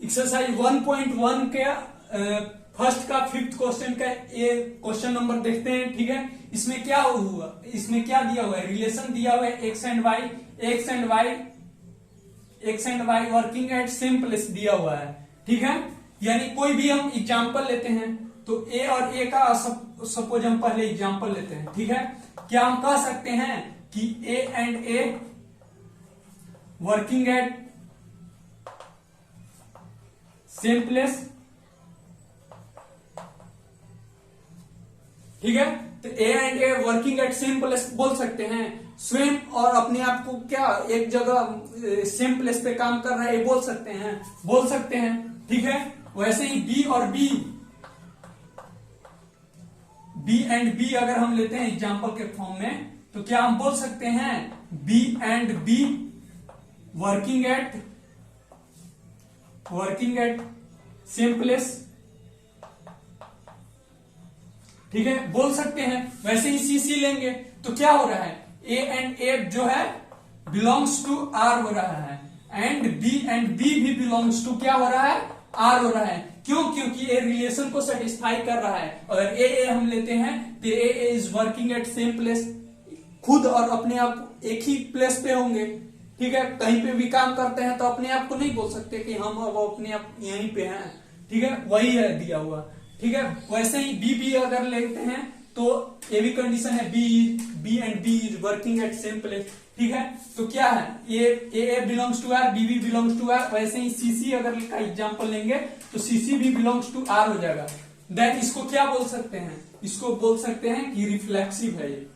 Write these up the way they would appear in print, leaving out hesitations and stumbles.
Exercise 1.1 के first का fifth question का ये क्वेश्चन नंबर देखते हैं। ठीक है, इसमें क्या हुआ, इसमें क्या दिया हुआ है, रिलेशन दिया हुआ है X and Y working at same place दिया हुआ है। ठीक है, यानी कोई भी हम एग्जांपल लेते हैं तो ए और ए का सपोज हम पहले एग्जांपल लेते हैं। ठीक है, क्या हम कह सकते हैं कि A and A working at same place. ठीक है, तो A and A working at same place बोल सकते हैं। स्वयं और अपने आप को क्या एक जगह सेम प्लेस पे काम कर रहा है ये बोल सकते हैं। ठीक है, वैसे ही बी और बी एंड बी अगर हम लेते हैं एग्जांपल के फॉर्म में तो क्या हम बोल सकते हैं B and B working at same place. ठीक है, बोल सकते हैं। वैसे ही सी सी लेंगे तो क्या हो रहा है, ए एंड ए जो है बिलोंग्स टू आर हो रहा है एंड बी भी बिलोंग्स टू क्या हो रहा है, आर हो रहा है। क्यों? क्योंकि ए रिलेशन को सेटिस्फाई कर रहा है। अगर ए हम लेते हैं तो A is working at same place, खुद और अपने आप एक ही प्लेस पे होंगे। ठीक है, कहीं पे भी काम करते हैं तो अपने आप को नहीं बोल सकते कि हम अब अपने आप यहीं पे हैं। ठीक है, वही है दिया हुआ। ठीक है, वैसे ही बी अगर लेते हैं तो ये भी कंडीशन है B and B is working at same place. ठीक है, तो क्या है, A belongs to R, B belongs to R. वैसे ही सीसी अगर का एग्जांपल लेंगे तो सीसी भी बिलोंग्स टू आर हो जाएगा। देन इसको क्या बोल सकते हैं, इसको बोल सकते हैं कि रिफ्लेक्सिव है। ये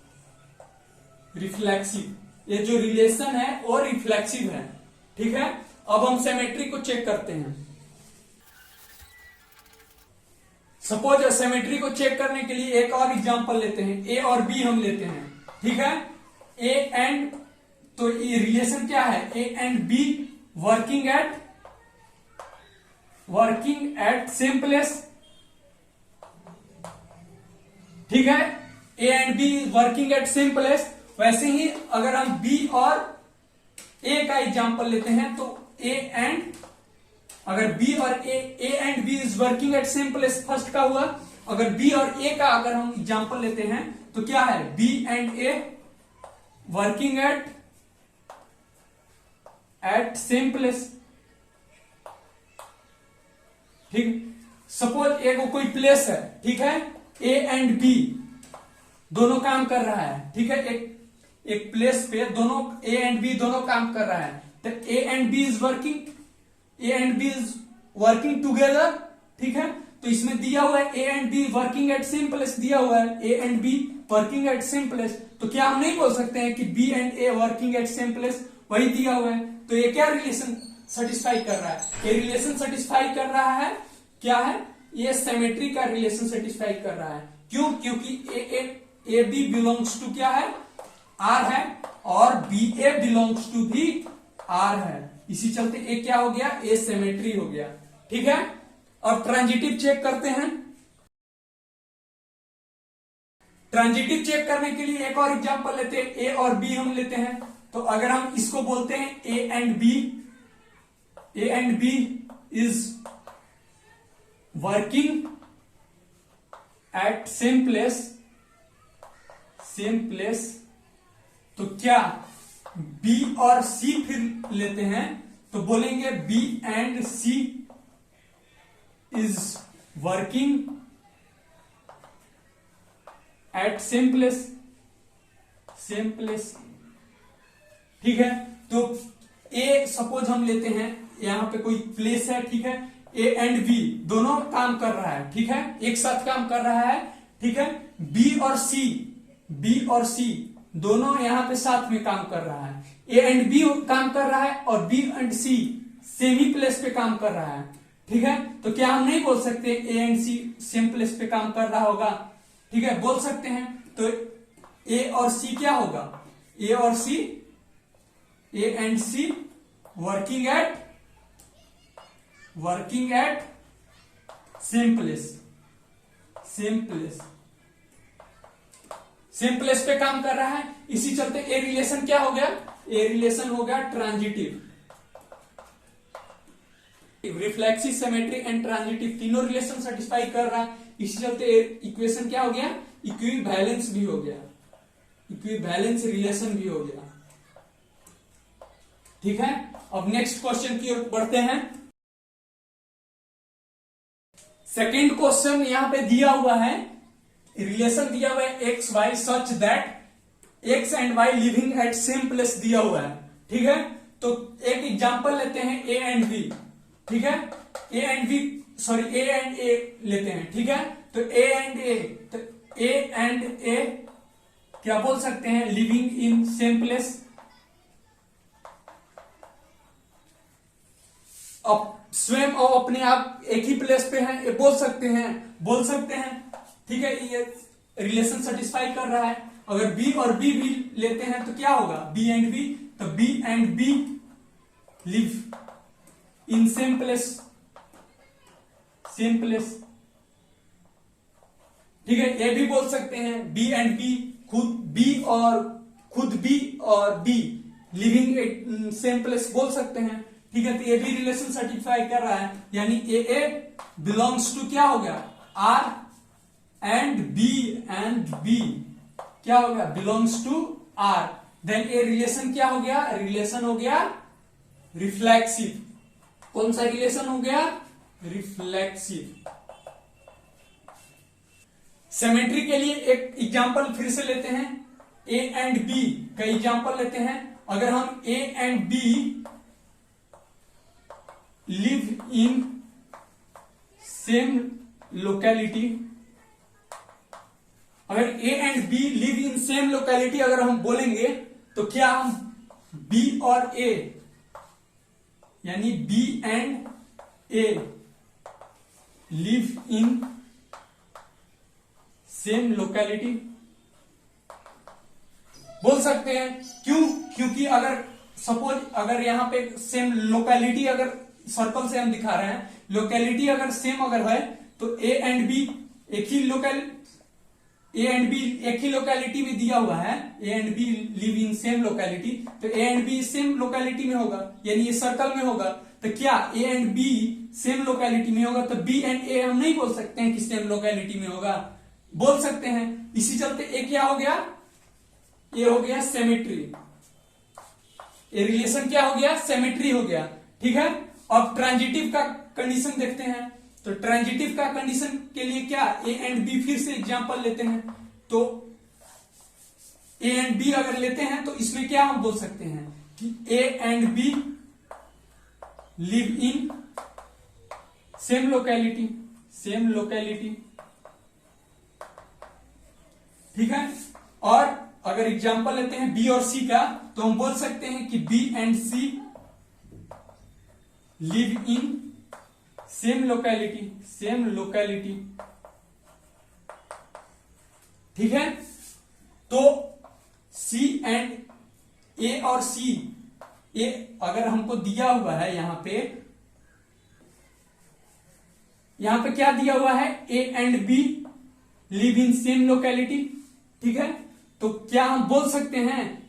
रिफ्लेक्सिव, ये जो रिलेशन है वो रिफ्लेक्सिव है। ठीक है, अब हम सिमेट्री को चेक करते हैं। सपोज सिमेट्री को चेक करने के लिए एक और एग्जांपल लेते हैं, ए और बी हम लेते हैं। ठीक है, ए एंड, तो ये रिलेशन क्या है, A and B working at same place. ठीक है, A and B working at same place. वैसे ही अगर हम बी और ए का एग्जांपल लेते हैं तो अगर बी और A and B is working at same place first का हुआ। अगर बी और ए का अगर हम एग्जांपल लेते हैं तो क्या है, B and A working at same place. ठीक, सपोज ए को कोई प्लेस है। ठीक है, ए एंड बी दोनों काम कर रहा है। ठीक है, एक प्लेस पे दोनों ए एंड बी दोनों काम कर रहा है। तो A and B is working together. ठीक है, तो इसमें दिया हुआ है A and B working at same place दिया हुआ है, A and B working at same place. तो क्या हम नहीं बोल सकते हैं कि B and A working at same place, वही दिया हुआ है। तो ये क्या रिलेशन सेटिस्फाई कर रहा है, ये रिलेशन सेटिस्फाई कर रहा है, क्या है, ये सिमेट्री का रिलेशन सेटिस्फाई कर रहा है। क्यों? क्योंकि ए बी बिलोंग्स टू क्या है, आर है, और बी ए बिलोंग्स टू भी आर है। इसी चलते ए क्या हो गया, ए सिमेट्री हो गया। ठीक है, और ट्रांजिटिव चेक करते हैं। ट्रांजिटिव चेक करने के लिए एक और एग्जांपल लेते हैं, ए और बी हम लेते हैं। तो अगर हम इसको बोलते हैं A and B is working at same place, तो क्या बी और सी फिर लेते हैं तो बोलेंगे B and C is working at same place. ठीक है, तो ए सपोज हम लेते हैं, यहां पे कोई प्लेस है। ठीक है, ए एंड बी दोनों काम कर रहा है। ठीक है, एक साथ काम कर रहा है। ठीक है, बी और सी दोनों यहां पे साथ में काम कर रहा है। ए एंड बी काम कर रहा है और बी एंड सी सेम ही प्लेस पे काम कर रहा है। ठीक है, तो क्या हम नहीं बोल सकते A and C same place पे काम कर रहा होगा? ठीक है, बोल सकते हैं। तो ए और सी क्या होगा, A and C working at same place पे काम कर रहा है। इसी चलते ए रिलेशन क्या हो गया, ए रिलेशन हो गया transitive. Reflexive, symmetry and transitive तीनों रिलेशन सेटिस्फाई कर रहा है, इसी चलते इक्वेशन क्या हो गया, इक्विवेलेंस भी हो गया, इक्विवेलेंस रिलेशन भी हो गया। ठीक है, अब नेक्स्ट क्वेश्चन की ओर बढ़ते हैं। सेकेंड क्वेश्चन यहां पे दिया हुआ है, रिलेशन दिया हुआ है X Y such that X and Y living at same place दिया हुआ है। ठीक है, तो एक एग्जांपल लेते हैं ए एंड बी। ठीक है, A and B sorry A and A लेते हैं। ठीक है, तो ए एंड ए, तो ए एंड ए क्या बोल सकते हैं, लिविंग इन सेम प्लेस। अब स्वयं और अपने आप एक ही प्लेस पे हैं, ये बोल सकते हैं। ठीक है, ये रिलेशन सेटिस्फाई कर रहा है। अगर बी और बी भी लेते हैं तो क्या होगा, बी एंड बी, तो B and B live in same place. ठीक है, ये भी बोल सकते हैं बी एंड बी, खुद बी और B living in same place बोल सकते हैं। ठीक है, तो ये भी रिलेशन सेटिस्फाई कर रहा है, यानी ए बिलोंग्स टू क्या हो गया, आर एंड बी क्या हो गया, belongs to R. Then A relation क्या हो गया, रिलेशन हो गया रिफ्लेक्सिव। कौन सा रिलेशन हो गया, रिफ्लेक्सिव। सिमेट्री के लिए एक एग्जांपल फिर से लेते हैं, ए एंड बी का एग्जांपल लेते हैं। अगर हम A and B live in same locality, अगर A and B live in same locality अगर हम बोलेंगे तो क्या हम बी और ए यानी B and A live in same locality बोल सकते हैं। क्यों, क्योंकि अगर सपोज अगर यहां पे सेम लोकेलिटी, अगर सर्कल से हम दिखा रहे हैं, लोकेलिटी अगर सेम अगर है तो ए एंड बी एक ही लोकेलिटी में दिया हुआ है, A and B live in same locality, तो A and B same locality में होगा, यानी ये सर्कल में होगा। तो क्या A and B same locality में होगा, तो बी एंड ए हम नहीं बोल सकते हैं कि सेम लोकेलिटी में होगा, बोल सकते हैं। इसी चलते ए क्या हो गया, ये हो गया सिमेट्री, ये रिलेशन क्या हो गया, सिमेट्री हो गया। ठीक है, अब ट्रांजिटिव का कंडीशन देखते हैं। तो ट्रांजिटिव का कंडीशन के लिए क्या, ए एंड बी फिर से एग्जांपल लेते हैं। तो ए एंड बी अगर लेते हैं तो इसमें क्या हम बोल सकते हैं कि A and B live in same locality. ठीक है, और अगर एग्जांपल लेते हैं बी और सी का, तो हम बोल सकते हैं कि B and C live in same locality. ठीक है, तो सी एंड ए और सी, ए अगर हमको दिया हुआ है यहां पे क्या दिया हुआ है, A and B live in same locality. ठीक है, तो क्या हम बोल सकते हैं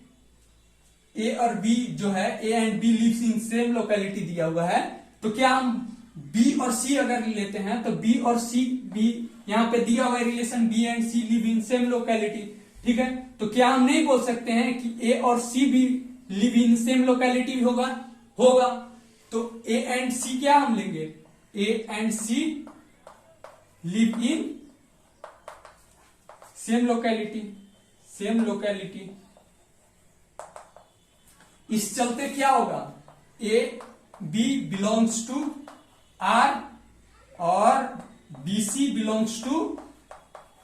ए और बी जो है, A and B lives in same locality दिया हुआ है, तो क्या हम बी और सी अगर लेते हैं तो बी और सी भी यहां पे दिया हुआ है relation, B and C live in same locality. ठीक है, तो क्या हम नहीं बोल सकते हैं कि ए और सी भी लिव इन सेम लोकेलिटी होगा। तो ए एंड सी क्या हम लेंगे, A and C live in same locality. इस चलते क्या होगा, A B belongs to R और B C belongs to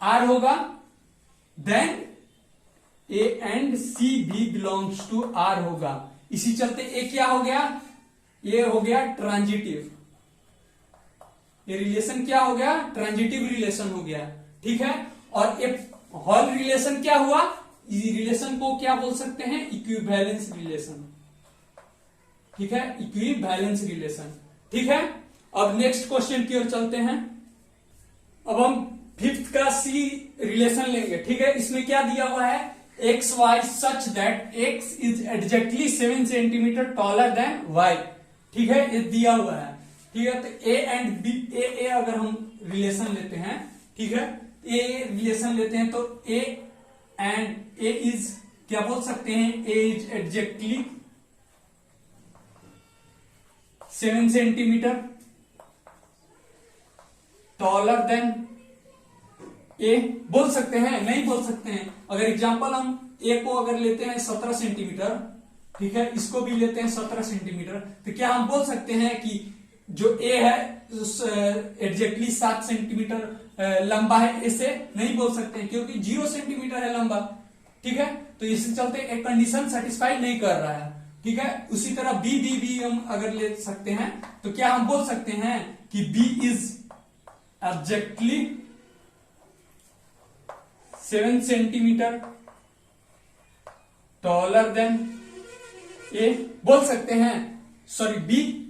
R होगा। देन ए एंड सी भी बिलोंग्स टू आर होगा। इसी चलते ए क्या हो गया, ये हो गया ट्रांजिटिव। ये रिलेशन क्या हो गया, ट्रांजिटिव रिलेशन हो गया। ठीक है, और ये हॉल रिलेशन क्या हुआ, इस रिलेशन को क्या बोल सकते हैं, इक्विवेलेंस रिलेशन। ठीक है, इक्विवेलेंस रिलेशन। ठीक है, अब नेक्स्ट क्वेश्चन की ओर चलते हैं। अब हम फिफ्थ का सी रिलेशन लेंगे। ठीक है, इसमें क्या दिया हुआ है, X Y such that X is exactly 7 centimetre taller than Y. ठीक है, ये दिया हुआ है। ठीक है। तो ए एंड बी, ए अगर हम रिलेशन लेते हैं, ठीक है, ए रिलेशन लेते हैं तो ए एंड ए इज, क्या बोल सकते हैं, A is exactly 7 centimetre taller than A, बोल सकते हैं, नहीं बोल सकते हैं। अगर एग्जांपल हम ए को अगर लेते हैं 17 सेंटीमीटर, ठीक है, इसको भी लेते हैं 17 सेंटीमीटर, तो क्या हम बोल सकते हैं कि जो ए है एग्जैक्टली 7 सेंटीमीटर लंबा है? ऐसे नहीं बोल सकते हैं, क्योंकि 0 सेंटीमीटर है लंबा, ठीक है। तो इससे चलते एक कंडीशन सेटिस्फाई नहीं कर रहा है, ठीक है। उसी तरह बी हम अगर ले सकते हैं, तो क्या हम बोल सकते हैं कि B is exactly 7 centimetre taller than A, बोल सकते हैं? सॉरी, बी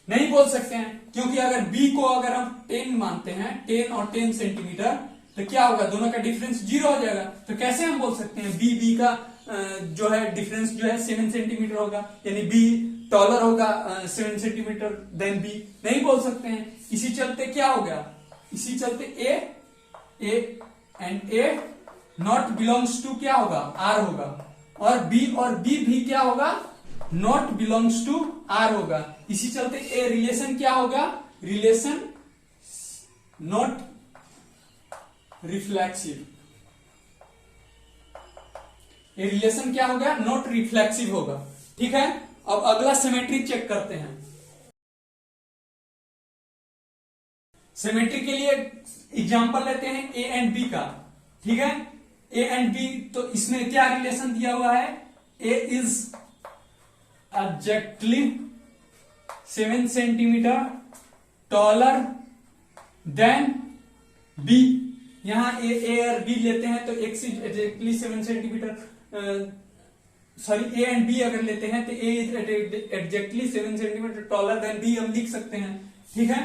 नहीं बोल सकते हैं, क्योंकि अगर बी को अगर हम 10 मानते हैं, 10 और 10 सेंटीमीटर, तो क्या होगा, दोनों का डिफरेंस 0 हो जाएगा। तो कैसे हम बोल सकते हैं बी का जो है डिफरेंस जो है 7 सेंटीमीटर होगा, यानी बी टॉलर होगा 7 सेंटीमीटर देन बी? नहीं बोल सकते हैं। इसी चलते क्या हो गया, इसी चलते A and A not belongs to क्या होगा, आर होगा, और बी भी क्या होगा, नॉट बिलोंग्स टू आर होगा। इसी चलते ए रिलेशन क्या होगा, रिलेशन नॉट रिफ्लेक्सिव। ये रिलेशन क्या होगा, नॉट रिफ्लेक्सिव होगा, ठीक है। अब अगला सिमेट्री चेक करते हैं। सिमेट्री के लिए एग्जांपल लेते हैं ए एंड बी का, ठीक है। ए एंड बी, तो इसमें क्या रिलेशन दिया हुआ है, A is exactly 7 centimetre taller than B. यहां ए और बी लेते हैं तो X is exactly 7 centimetre, sorry, A and B अगर लेते हैं तो A is exactly 7 centimetre taller than B हम लिख सकते हैं, ठीक है।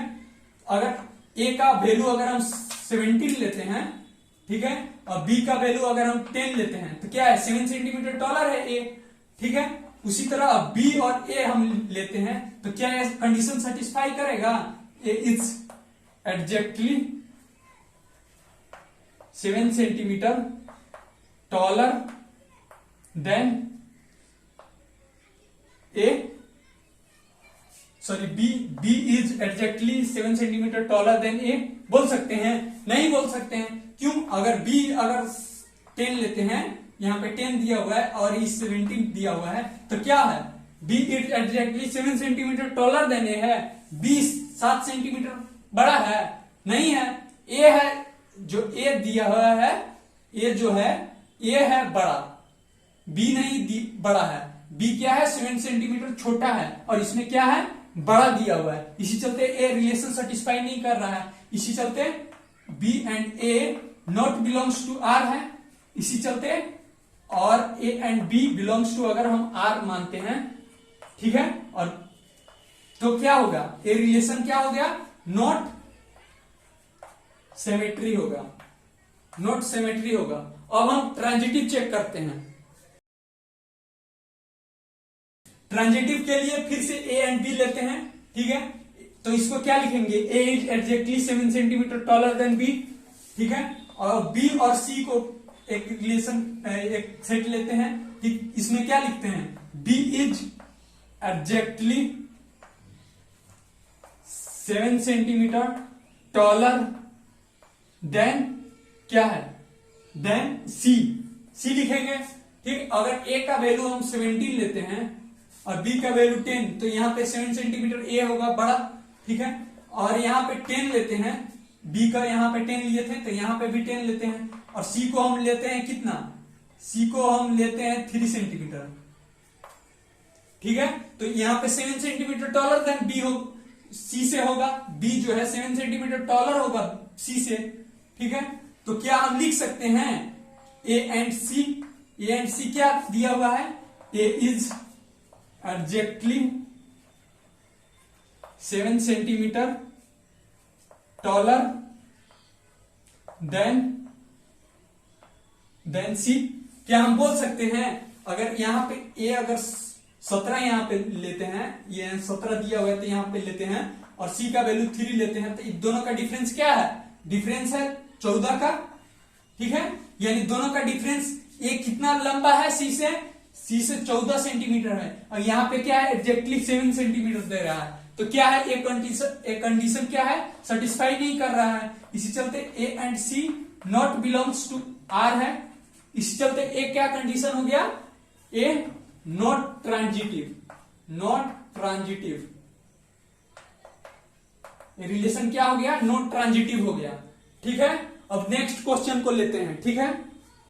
अगर ए का वैल्यू अगर हम 17 लेते हैं, ठीक है, और बी का वैल्यू अगर हम 10 लेते हैं, तो क्या है, 7 सेंटीमीटर टॉलर है ए, ठीक है। उसी तरह अब बी और ए हम लेते हैं, तो क्या ये कंडीशन सेटिस्फाई करेगा, A is exactly 7 centimetre taller than A, sorry, B is exactly 7 centimetre taller than A, बोल सकते हैं? नहीं बोल सकते हैं। क्यों? अगर बी अगर 10 लेते हैं, यहां पे 10 दिया हुआ है और इस 17 दिया हुआ है, तो क्या है, B is exactly 7 centimetre taller than A है, बी 7 सेंटीमीटर बड़ा है, नहीं है, ए है, जो ए दिया हुआ है, ए जो है, ए है बड़ा, बी नहीं बड़ा है, बी क्या है, 7 सेंटीमीटर छोटा है, और इसमें क्या है, बड़ा दिया हुआ है। इसी चलते ए रिलेशन सेटिस्फाई नहीं कर रहा है, इसी चलते B and A not belongs to R है, इसी चलते, और A and B belongs to अगर हम आर मानते हैं, ठीक है, और तो क्या होगा, ए रिलेशन क्या हो गया, नॉट सिमेट्री होगा, नॉट सिमेट्री होगा। अब हम ट्रांजिटिव चेक करते हैं। ट्रांजिटिव के लिए फिर से ए एंड बी लेते हैं, ठीक है। तो इसको क्या लिखेंगे, A is exactly 7 centimetre taller than B, ठीक है। और बी और सी को एक रिलेशन, एक सेट लेते हैं, ठीक। इसमें क्या लिखते हैं, B is exactly 7 centimetre taller than क्या है, देन सी लिखेंगे, ठीक। अगर ए का वैल्यू हम 17 लेते हैं और बी का वैल्यू 10, तो यहां पे 7 सेंटीमीटर ए होगा बड़ा, ठीक है। और यहां पे 10 लेते हैं, बी का यहां पे 10 लिए थे, तो यहां पे भी 10 लेते हैं, और सी को हम लेते हैं कितना, सी को हम लेते हैं 3 सेंटीमीटर, ठीक है। तो यहां पे 7 सेंटीमीटर टॉलर देन बी हो, सी से होगा, बी जो है 7 सेंटीमीटर टॉलर होगा सी से, ठीक है। तो क्या हम लिख सकते हैं, ए एंड सी क्या दिया हुआ है, A is exactly 7 centimetre taller than C. क्या हम बोल सकते हैं, अगर यहां पे ए अगर 17 यहाँ पे लेते हैं, ये 17 दिया हुआ है तो यहाँ पे लेते हैं, और सी का वैल्यू 3 लेते हैं, तो इन दोनों का डिफरेंस क्या है? डिफरेंस है 14 का, ठीक है। यानी दोनों का डिफरेंस, ये कितना लंबा है सी से 14 सेंटीमीटर है, और यहाँ पे क्या है एग्जैक्टली 7 सेंटीमीटर दे रहा है। तो क्या है, एक कंडीशन क्या है, सेटिस्फाई नहीं कर रहा है, इसी चलते A and C not belongs to R है। इसी चलते ए क्या कंडीशन हो गया, ए नॉट ट्रांजिटिव, रिलेशन क्या हो गया, नॉट ट्रांजिटिव हो गया, ठीक है। अब नेक्स्ट क्वेश्चन को लेते हैं, ठीक है।